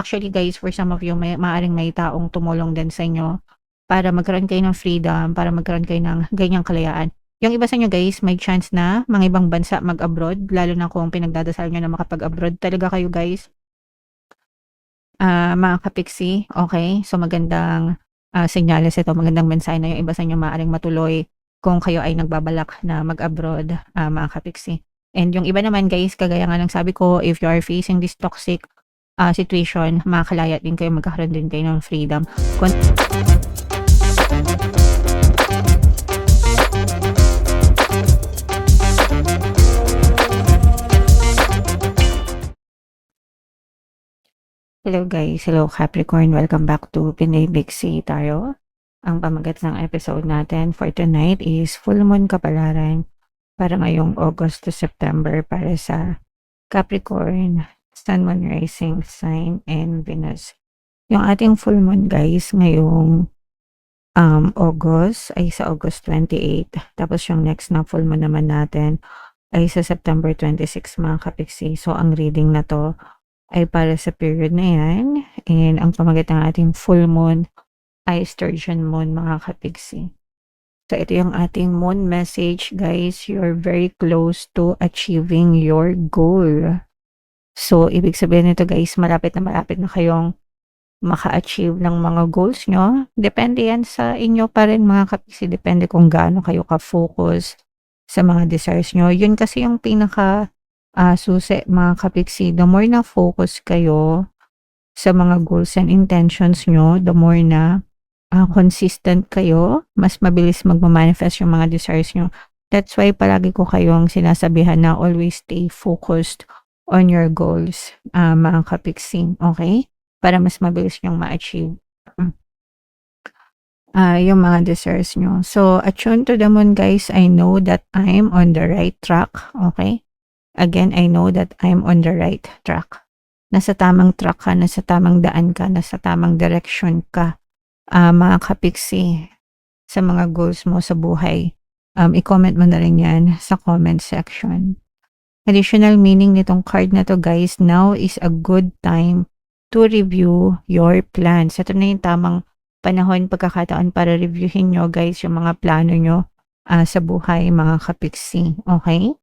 Actually guys, for some of you, maaaring may taong tumulong din sa inyo para magkaroon kayo ng freedom, para magkaroon kayo ng ganyang kalayaan. Yung iba sa inyo guys, may chance na mga ibang bansa mag-abroad, lalo na kung pinagdadasal nyo na makapag-abroad talaga kayo guys. Mga kapiksi, okay? So magandang senyales ito, magandang mensahe na yung iba sa inyo maaaring matuloy kung kayo ay nagbabalak na mag-abroad, mga kapiksi. And yung iba naman guys, kagaya nga ng sabi ko, if you are facing this toxic situation, makakalaya din kayo, magkakaroon din kayo ng freedom. Hello guys, hello Capricorn, welcome back to Pinay Bixie Tarot. Ang pamagat ng episode natin for tonight is Full Moon Kapalaran para ngayong August to September para sa Capricorn, Sun, Moon, Rising, Sign, and Venus. Yung ating full moon guys ngayong August ay sa August 28. Tapos yung next na full moon naman natin ay sa September 26 mga kapiksi. So ang reading na to ay para sa period na yan. And ang pamagat ng ating full moon ay Sturgeon moon mga kapiksi. So ito yung ating moon message guys. You're very close to achieving your goal. So ibig sabihin nito guys, malapit na kayong maka-achieve ng mga goals nyo. Depende yan sa inyo pa rin mga kapiksi. Depende kung gaano kayo ka-focus sa mga desires nyo. Yun kasi yung pinaka susi mga kapiksi. The more na focus kayo sa mga goals and intentions nyo, the more na consistent kayo, mas mabilis magmamanifest yung mga desires nyo. That's why palagi ko kayong sinasabihan na always stay focused on your goals, mga kapiksi. Okay? Para mas mabilis nyong ma-achieve yung mga desires nyo. So, attune to the moon guys. I know that I'm on the right track. Okay? Again, I know that I'm on the right track. Nasa tamang track ka, nasa tamang daan ka, nasa tamang direction ka, mga kapiksi, sa mga goals mo sa buhay. I-comment mo na rin yan sa comment section. Additional meaning nitong card na to guys, now is a good time to review your plans. Ito na yung tamang panahon, pagkakataon para reviewin nyo guys yung mga plano nyo sa buhay mga kapiksi. Okay?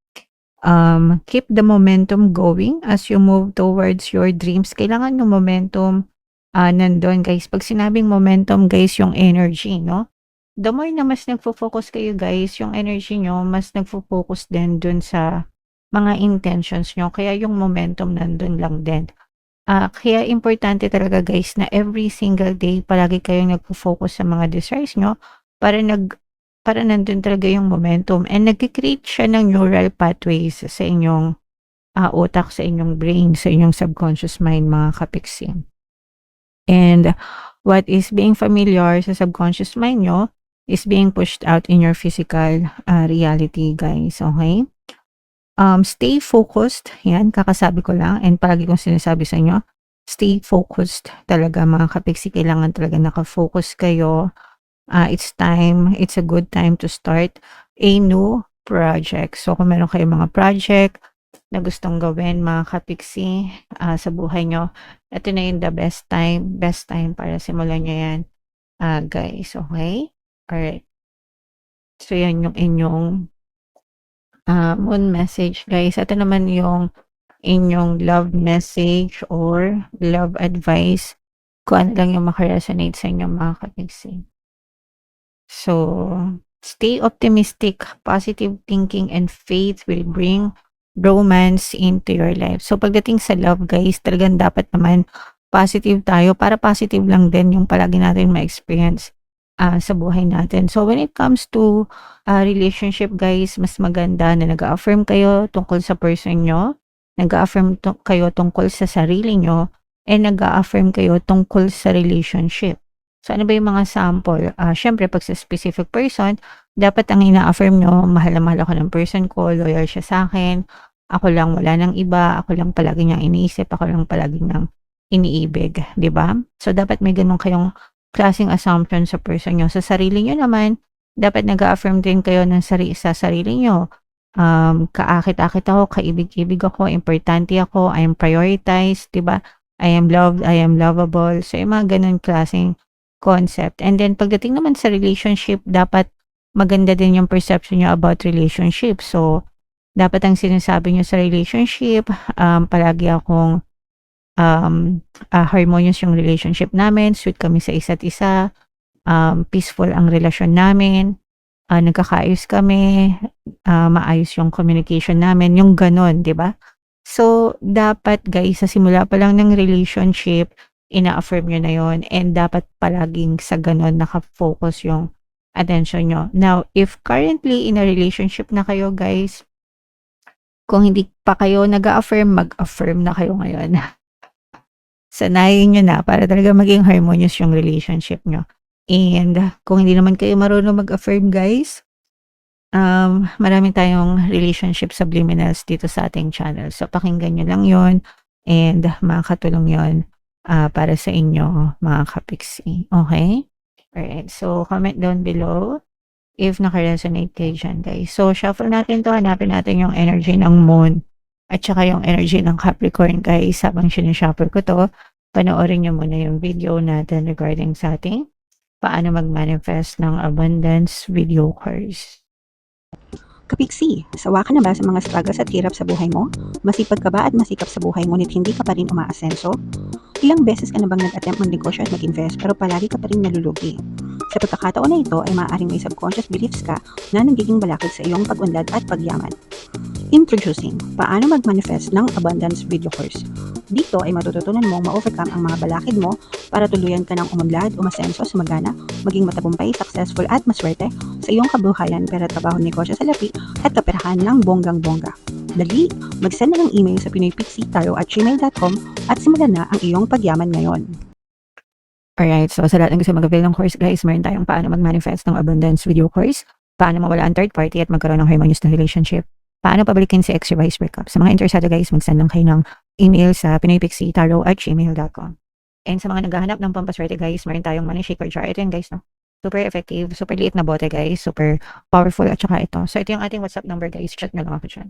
Keep the momentum going as you move towards your dreams. Kailangan yung momentum nandun guys. Pag sinabing momentum guys, yung energy, no? The more na mas nagfo-focus kayo guys, yung energy nyo, mas nagfo-focus din dun sa mga intentions nyo. Kaya yung momentum nandun lang din. Kaya importante talaga guys na every single day palagi kayong nagfo-focus sa mga desires nyo para nandun talaga yung momentum, and nag-create siya ng neural pathways sa inyong utak, sa inyong brain, sa inyong subconscious mind mga kapiksi. And what is being familiar sa subconscious mind nyo is being pushed out in your physical reality guys. Okay? Stay focused. Yan, kakasabi ko lang, and palagi kong sinasabi sa inyo, stay focused talaga mga kapiksi. Kailangan talaga nakafocus kayo. It's a good time to start a new project. So kung meron kayong mga project na gustong gawin mga kapiksi sa buhay nyo, ito na yung the best time para simulan nyo yan guys. Okay? Alright. So yan yung inyong moon message guys. Ito naman yung inyong love message or love advice, kung ano lang yung makaresonate sa inyo mga kapiksi. So, stay optimistic. Positive thinking and faith will bring romance into your life. So, pagdating sa love, guys, talagang dapat naman positive tayo para positive lang din yung palagi natin ma-experience sa buhay natin. So, when it comes to relationship, guys, mas maganda na nag-affirm kayo tungkol sa person nyo, nag-affirm kayo tungkol sa sarili nyo, and nag-affirm kayo tungkol sa relationship. So, ano ba yung mga sample? Syempre, pag sa specific person, dapat ang ina-affirm nyo, mahal na mahal ako ng person ko, loyal siya sa akin, ako lang, wala nang iba, ako lang palagi niyang iniisip, ako lang palagi niyang iniibig, di ba? So, dapat may ganun kayong klaseng assumption sa person nyo. Sa sarili nyo naman, dapat nag-affirm din kayo sa sarili nyo. Kaakit-akit ako, kaibig-ibig ako, importante ako, I am prioritized, di ba? I am loved, I am lovable. So, yung mga ganun klaseng concept. And then, pagdating naman sa relationship, dapat maganda din yung perception nyo about relationship. So, dapat ang sinasabi nyo sa relationship, palagi akong harmonious yung relationship namin, sweet kami sa isa't isa, peaceful ang relasyon namin, nagkakaayos kami, maayos yung communication namin, yung ganon, di ba? So, dapat guys, sa simula pa lang ng relationship, ina-affirm nyo na yon, and dapat palaging sa ganon nakafocus yung attention nyo. Now, if currently in a relationship na kayo guys, kung hindi pa kayo nag-affirm, mag-affirm na kayo ngayon. Sanayin nyo na para talaga maging harmonious yung relationship nyo. And kung hindi naman kayo marunong mag-affirm guys, marami tayong relationship subliminals dito sa ating channel. So, pakinggan nyo lang yon, and makakatulong yon para sa inyo, mga kapiksi. Okay? Alright. So, comment down below if naka-resonate kayo dyan, guys. So, shuffle natin to. Hanapin natin yung energy ng moon at saka yung energy ng Capricorn, guys. Habang sinushuffle ko to, panoorin nyo muna yung video natin regarding sa ating paano mag-manifest ng abundance video course. Kapiksi, sawa ka na ba sa mga struggles at hirap sa buhay mo? Masipag ka ba at masikap sa buhay ngunit hindi ka pa rin umaasenso? Ilang beses ka na bang nag-attempt mag-negosyo at mag-invest pero palagi ka pa rin nalulugi? Sa pagkakataon na ito ay maaaring may subconscious beliefs ka na nagiging balakid sa iyong pag-unlad at pagyaman. Introducing, paano mag-manifest ng abundance video course. Dito ay matututunan mong ma-overcome ang mga balakid mo para tuluyan ka ng umunlad, umasenso, sumagana, maging matagumpay, successful at maswerte sa iyong kabuhayan, pera, trabaho, negosyo, salapi at kaperahan ng bonggang-bongga. Dali, mag-send na ng email sa pinoypixie@gmail.com at simulan na ang iyong pagyaman ngayon. Alright, so sa lahat ng gusto mag-avail ng course guys, meron tayong paano mag-manifest ng abundance video course, paano mawala ang third party at magkaroon ng harmonious na relationship, paano pabalikin si ex vice breakup. Sa mga interesado guys, mag-send lang kayo ng email sa pinoypixie@gmail.com. And sa mga naghahanap ng pampaswerte guys, meron tayong money shaker jar. Ito yun guys, no? Super effective, super liit na bote guys, super powerful at saka ito. So ito yung ating WhatsApp number guys, chat nyo lang ako dyan.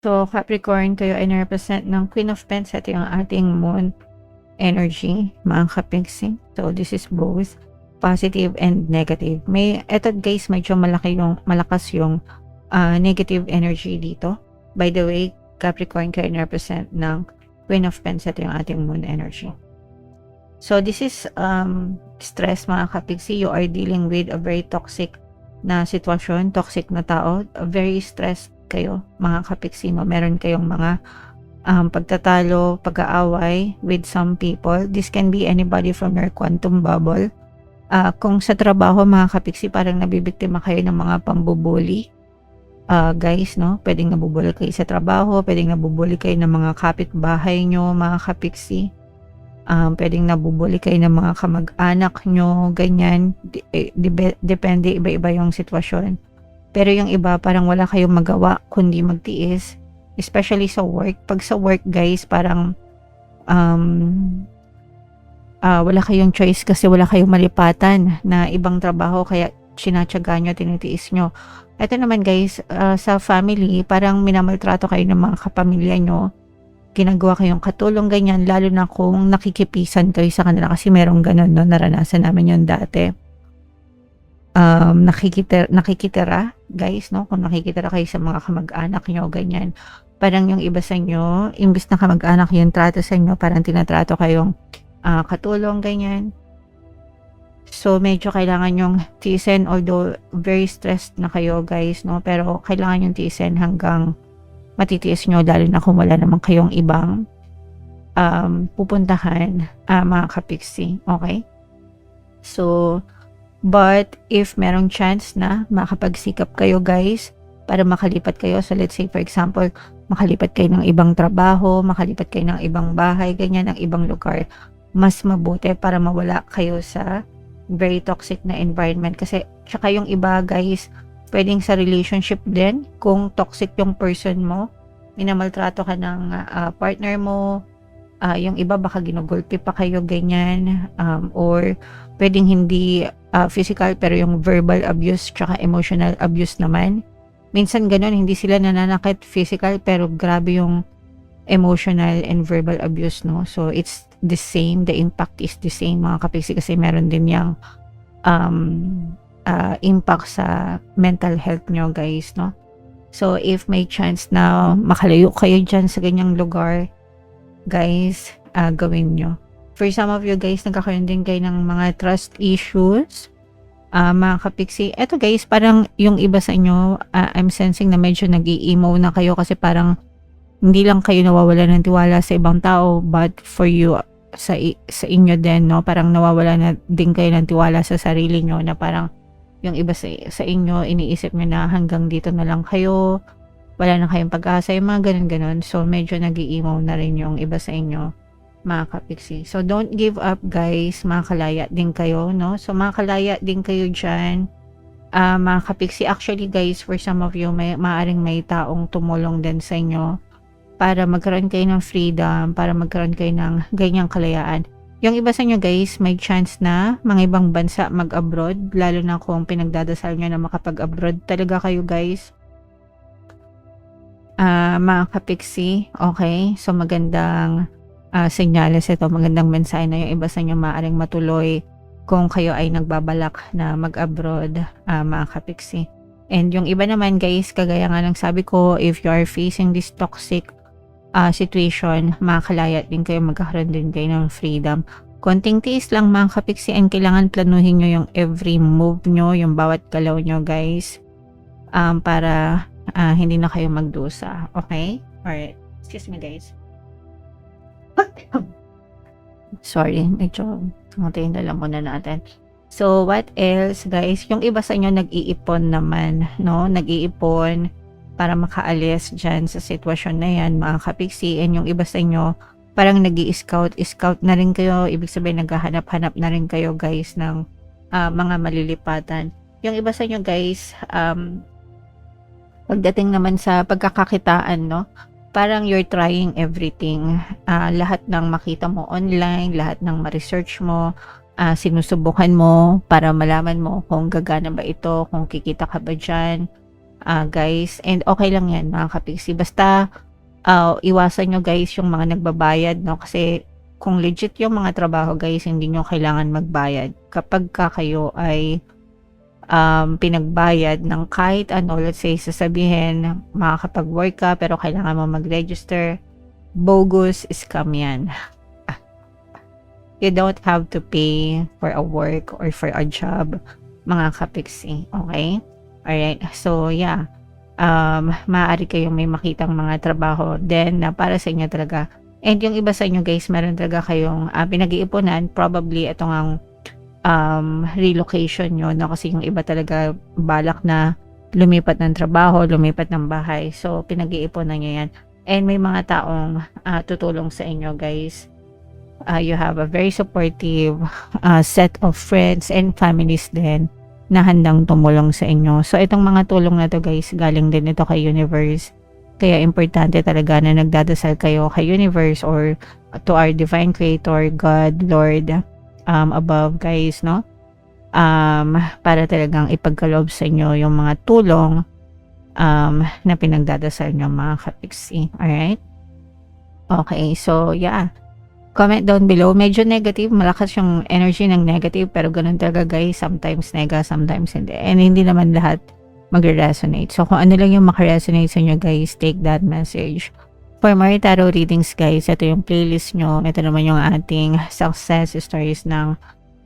So Capricorn, kayo ay na-represent ng Queen of Pents. Ito yung ating moon energy, mga kapiksi. So this is both positive and negative. Ito guys, medyo malakas yung negative energy dito. By the way, Capricorn, kayo na-represent ng Queen of Pents. Ito yung ating moon energy. So this is stress, mga kapiksi. You are dealing with a very toxic na sitwasyon, toxic na tao, very stressed kayo, mga kapiksi. No? Meron kayong mga pagtatalo, pag-aaway with some people. This can be anybody from your quantum bubble. Kung sa trabaho, mga kapiksi, parang nabibiktima kayo ng mga pambubuli. Guys, no? Pwedeng nabubuli kayo sa trabaho, pwedeng nabubuli kayo ng mga kapitbahay nyo, mga kapiksi. Pwedeng nabubuli kayo ng mga kamag-anak nyo, ganyan. Depende, iba-iba yung sitwasyon. Pero yung iba, parang wala kayong magawa kundi magtiis. Especially sa work. Pag sa work, guys, parang wala kayong choice kasi wala kayong malipatan na ibang trabaho, kaya sinatsaga nyo, tinitiis nyo. Ito naman guys, sa family, parang minamaltrato kayo ng mga kapamilya nyo. Ginagawa kayong katulong, ganyan, lalo na kung nakikipisan kayo sa kanila kasi merong ganun, no? Naranasan namin yun dati. Nakikitira, guys, no? Kung nakikitira kayo sa mga kamag-anak nyo, ganyan. Parang yung iba sa inyo, imbis na kamag-anak yung trato sa inyo, parang tinatrato kayong katulong, ganyan. So, medyo kailangan yung tiisin, although very stressed na kayo, guys, no? Pero kailangan yung tiisin hanggang matitiis nyo, lalo na kung wala naman kayong ibang pupuntahan, mga kapiksi. Okay? So, but if merong chance na makapagsikap kayo, guys, para makalipat kayo, so let's say for example, makalipat kayo ng ibang trabaho, makalipat kayo ng ibang bahay, ganyan, ng ibang lugar, mas mabuti para mawala kayo sa very toxic na environment. Kasi tsaka yung iba, guys, pwedeng sa relationship din, kung toxic yung person mo, minamaltrato ka ng partner mo, yung iba baka ginugulpi pa kayo, ganyan, or pwedeng hindi physical pero yung verbal abuse tsaka emotional abuse naman. Minsan ganun, hindi sila nananakit physical pero grabe yung emotional and verbal abuse, no? So, it's the same. The impact is the same, mga kapiksi, kasi meron din yung impact sa mental health nyo, guys, no? So, if may chance na makalayo kayo dyan sa ganyang lugar, guys, gawin nyo. For some of you guys, nagkakaroon din kayo ng mga trust issues, mga kapiksi. Eto guys, parang yung iba sa inyo, I'm sensing na medyo nag-i-emo na kayo kasi parang hindi lang kayo nawawala ng tiwala sa ibang tao, but for you, sa inyo din, no? Parang nawawala na din kayo ng tiwala sa sarili nyo, na parang yung iba sa inyo, iniisip nyo na hanggang dito na lang kayo, wala na kayong pag-asa, yung mga ganun-ganun. So, medyo nag-i-emo na rin yung iba sa inyo, mga kapiksi. So, don't give up, guys. Makakalaya din kayo, no? So, makakalaya din kayo dyan. Mga kapiksi, actually, guys, for some of you, maaring may taong tumulong din sa inyo para magkaroon kayo ng freedom, para magkaroon kayo ng ganyang kalayaan. Yung iba sa inyo, guys, may chance na mga ibang bansa mag-abroad, lalo na kung pinagdadasal nyo na makapag-abroad talaga kayo, guys. Mga kapiksi, okay? So, magandang senyales ito, magandang mensahe na yung iba sa inyo maaaring matuloy kung kayo ay nagbabalak na mag-abroad, mga kapiksi. And yung iba naman, guys, kagaya nga ng sabi ko, if you are facing this toxic situation, makakalaya din kayo, magkakaroon din kayo ng freedom. Konting tiis lang, mga kapiksi, and kailangan planuhin nyo yung every move nyo, yung bawat galaw nyo, guys, para hindi na kayo magdusa. Okay? Alright. Excuse me, guys. Sorry, medyo tungutin na lang muna natin. So, what else, guys? Yung iba sa inyo nag-iipon naman, no? Nag-iipon para makaalis dyan sa sitwasyon na yan, mga kapiksi. And yung iba sa inyo, parang nag-i-scout na rin kayo. Ibig sabihin, naghahanap-hanap na rin kayo, guys, ng mga malilipatan. Yung iba sa inyo, guys, pagdating naman sa pagkakakitaan, no? Parang you're trying everything. Lahat ng makita mo online, lahat ng ma-research mo, sinusubukan mo para malaman mo kung gagana ba ito, kung kikita ka ba dyan, guys. And okay lang yan, mga kapiksi. Basta iwasan nyo, guys, yung mga nagbabayad, no? Kasi kung legit yung mga trabaho, guys, hindi nyo kailangan magbayad. Kapag kayo ay pinagbayad ng kahit ano, let's say, sasabihin, makakapag-work ka, pero kailangan mo mag-register, bogus, scam yan. You don't have to pay for a work or for a job, mga kapiksi. Okay? Alright. So, yeah. Maaari kayong may makitang mga trabaho then na para sa inyo talaga. And yung iba sa inyo, guys, meron talaga kayong pinag-iipunan. Probably, ito ang relocation nyo, no? Kasi yung iba talaga balak na lumipat ng trabaho, lumipat ng bahay. So, pinag-iipunan nyo yan. And may mga taong tutulong sa inyo, guys. You have a very supportive set of friends and families din na handang tumulong sa inyo. So, itong mga tulong na to, guys, galing din ito kay Universe. Kaya importante talaga na nagdadasal kayo kay Universe or to our Divine Creator, God, Lord, above, guys, no? Para talagang ipagkaloob sa inyo yung mga tulong na pinagdadasal nyo, mga kapiksi. Alright? Okay, so, yeah. Comment down below. Medyo negative. Malakas yung energy ng negative. Pero ganun talaga, guys. Sometimes nega, sometimes hindi. And hindi naman lahat mag-resonate. So, kung ano lang yung makaresonate sa inyo, guys, take that message. For more tarot readings, guys, ito yung playlist nyo. Ito naman yung ating success stories ng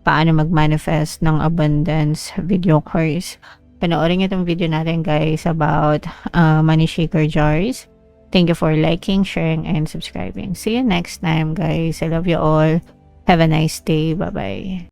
paano mag-manifest ng abundance video course. Panoorin nyo itong video natin, guys, about money shaker jars. Thank you for liking, sharing, and subscribing. See you next time, guys. I love you all. Have a nice day. Bye-bye.